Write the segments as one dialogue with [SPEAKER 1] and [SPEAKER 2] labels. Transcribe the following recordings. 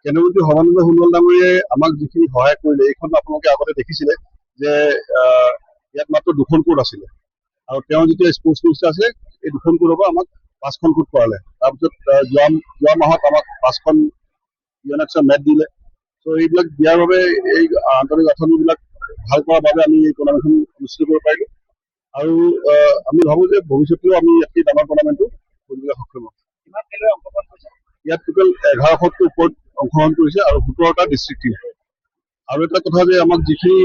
[SPEAKER 1] কেন্দ্ৰমন্ত্ৰী সৰ্বানন্দ সোণোৱাল ডাঙৰীয়াই আমাক যিখিনি সহায় কৰিলে, এইখন আপোনালোকে আগতে দেখিছিলে যে ইয়াত মাত্ৰ 2খন কোৰ্ট আছিলে, আৰু তেওঁ যেতিয়া স্পৰ্টছ মিনিষ্টাৰ আছিলে এই 2খন কোৰ্টৰ পৰা আমাক 5খন কোৰ্ট কৰালে। তাৰপিছত যোৱা মাহত আমাক 5খন ইউএনএক্সৰ মেট দিলে। ত' এইবিলাক দিয়াৰ বাবে এই আন্তৰিক গাঁথনিবিলাক ভাল কৰাৰ বাবে আমি এই টুৰ্ণামেণ্টখন অনুষ্ঠিত কৰিব পাৰিলো। আৰু আমি ভাবো যে ভৱিষ্যতেও আমি এই ডাঙৰ টুৰ্ণামেণ্টটো কৰিবলৈ সক্ষম হ'ম। ইয়াত টোটেল 1100তকৈ ওপৰত অংশগ্ৰহণ কৰিছে আৰু 17টা ডিষ্ট্ৰিক্ট টীম। আৰু এটা কথা যে আমাক যিখিনি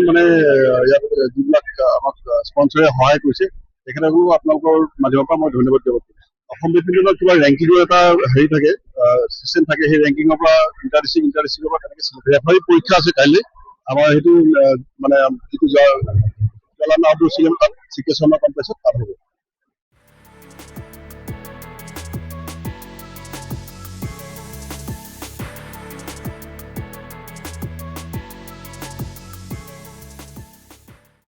[SPEAKER 1] ইয়াত যিবিলাক আমাক স্পনচৰে সহায় কৰিছে তেখেতসকলকো আপোনালোকৰ মাধ্যমৰ পৰা মই ধন্যবাদ জ্ঞাপন কৰিছোঁ। অসম বেডমিণ্টনৰ কিবা ৰেংকিঙৰ এটা হেৰি থাকে, চিষ্টেম থাকে, সেই ৰেংকিঙৰ পৰা ইণ্টাৰ ডিষ্ট্ৰিক্টৰ পৰা তেনেকৈ ৰেফাৰী পৰীক্ষা আছে কাইলৈ। আমাৰ সেইটো যিটো জৱাহৰলাল নেহৰু ষ্টেডিয়াম তাত চিকিৎসা কমপ্লেক্সত তাত হ'ব।